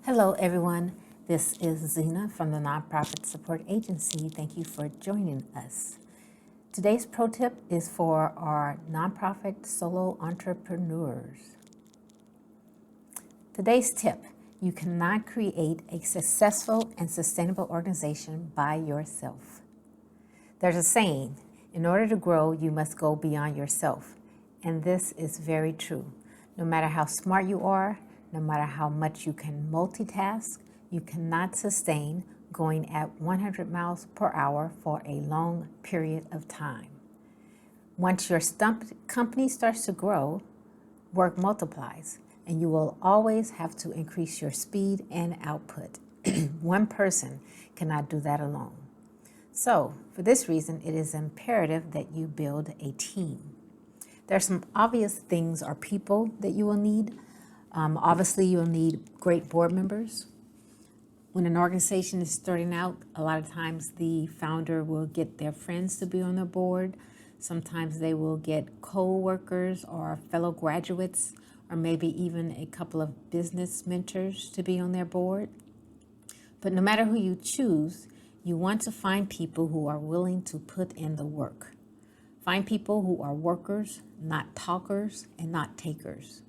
Hello, everyone. This is Zena from the Nonprofit Support Agency. Thank you for joining us. Today's pro tip is for our nonprofit solo entrepreneurs. Today's tip: you cannot create a successful and sustainable organization by yourself. There's a saying, in order to grow, you must go beyond yourself. And this is very true. No matter how smart you are, no matter how much you can multitask, you cannot sustain going at 100 miles per hour for a long period of time. Once your company starts to grow, work multiplies, and you will always have to increase your speed and output. One person cannot do that alone. So, for this reason, it is imperative that you build a team. There are some obvious things or people that you will need. Obviously, you'll need great board members. When an organization is starting out, a lot of times the founder will get their friends to be on the board. Sometimes they will get co-workers or fellow graduates, or maybe even a couple of business mentors to be on their board. But no matter who you choose, you want to find people who are willing to put in the work. Find people who are workers, not talkers, and not takers.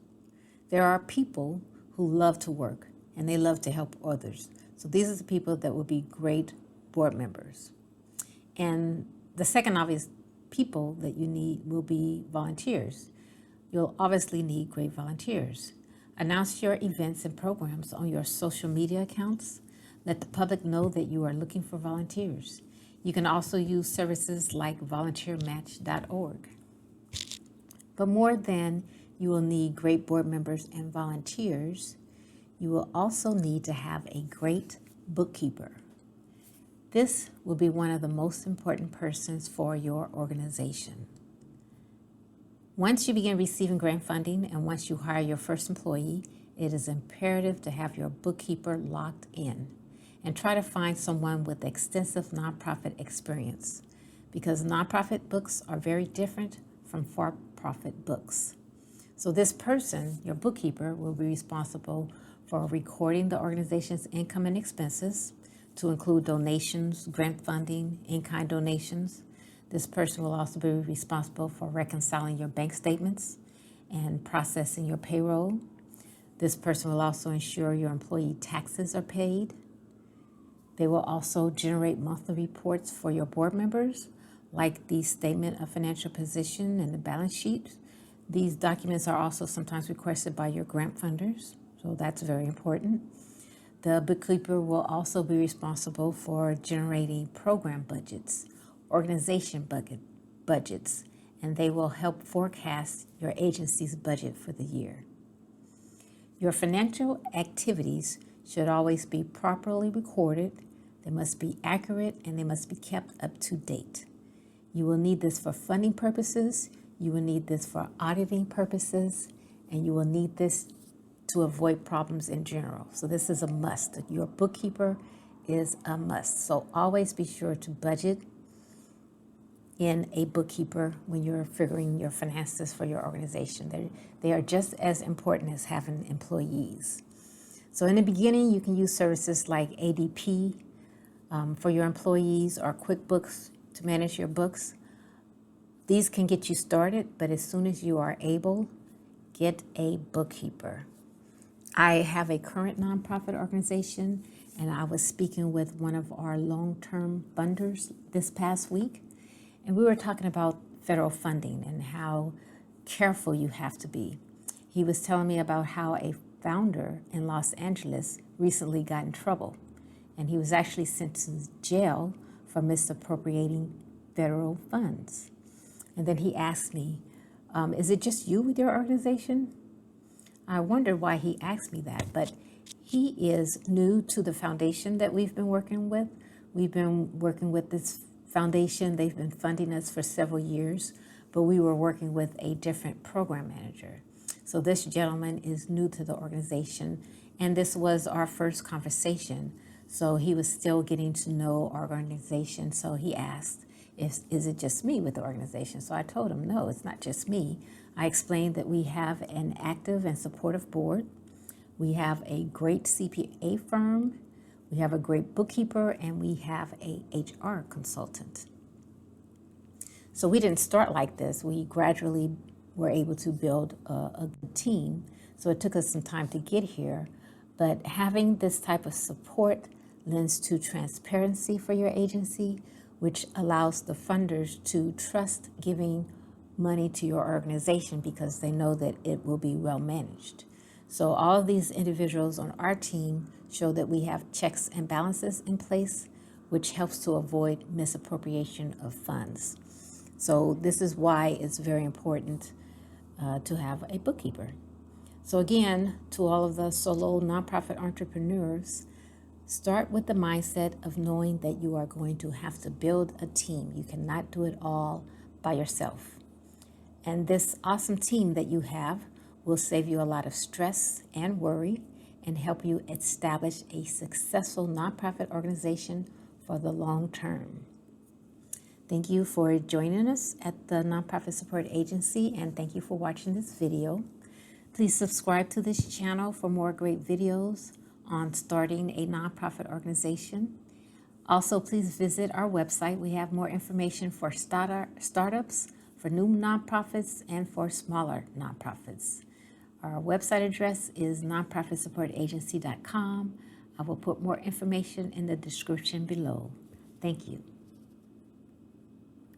There are people who love to work and they love to help others. So these are the people that will be great board members. And the second obvious people that you need will be volunteers. You'll obviously need great volunteers. Announce your events and programs on your social media accounts. Let the public know that you are looking for volunteers. You can also use services like volunteermatch.org. But more than you will need great board members and volunteers, you will also need to have a great bookkeeper. This will be one of the most important persons for your organization. Once you begin receiving grant funding and once you hire your first employee, it is imperative to have your bookkeeper locked in and try to find someone with extensive nonprofit experience, because nonprofit books are very different from for-profit books. So this person, your bookkeeper, will be responsible for recording the organization's income and expenses, to include donations, grant funding, in-kind donations. This person will also be responsible for reconciling your bank statements and processing your payroll. This person will also ensure your employee taxes are paid. They will also generate monthly reports for your board members, like the statement of financial position and the balance sheet. These documents are also sometimes requested by your grant funders, so that's very important. The bookkeeper will also be responsible for generating program budgets, organization budgets, and they will help forecast your agency's budget for the year. Your financial activities should always be properly recorded. They must be accurate and they must be kept up to date. You will need this for funding purposes, you will need this for auditing purposes, and you will need this to avoid problems in general. So this is a must. Your bookkeeper is a must. So always be sure to budget in a bookkeeper when you're figuring your finances for your organization. They are just as important as having employees. So in the beginning, you can use services like ADP for your employees or QuickBooks to manage your books. These can get you started, but as soon as you are able, get a bookkeeper. I have a current nonprofit organization, and I was speaking with one of our long-term funders this past week, and we were talking about federal funding and how careful you have to be. He was telling me about how a founder in Los Angeles recently got in trouble, and he was actually sent to jail for misappropriating federal funds. And then he asked me, is it just you with your organization? I wondered why he asked me that, but he is new to the foundation that we've been working with. We've been working with this foundation. They've been funding us for several years, but we were working with a different program manager. So this gentleman is new to the organization, and this was our first conversation. So he was still getting to know our organization. So he asked, is it just me with the organization? So I told him, no, it's not just me. I explained that we have an active and supportive board. We have a great CPA firm, we have a great bookkeeper, and we have a HR consultant. So we didn't start like this. We gradually were able to build a good team. So it took us some time to get here. But having this type of support lends to transparency for your agency, which allows the funders to trust giving money to your organization because they know that it will be well managed. So all of these individuals on our team show that we have checks and balances in place, which helps to avoid misappropriation of funds. So this is why it's very important to have a bookkeeper. So again, to all of the solo nonprofit entrepreneurs, start with the mindset of knowing that you are going to have to build a team. You cannot do it all by yourself. And this awesome team that you have will save you a lot of stress and worry and help you establish a successful nonprofit organization for the long term. Thank you for joining us at the Nonprofit Support Agency, and thank you for watching this video. Please subscribe to this channel for more great videos on starting a nonprofit organization. Also, please visit our website. We have more information for startups, for new nonprofits, and for smaller nonprofits. Our website address is nonprofitsupportagency.com. I will put more information in the description below. Thank you.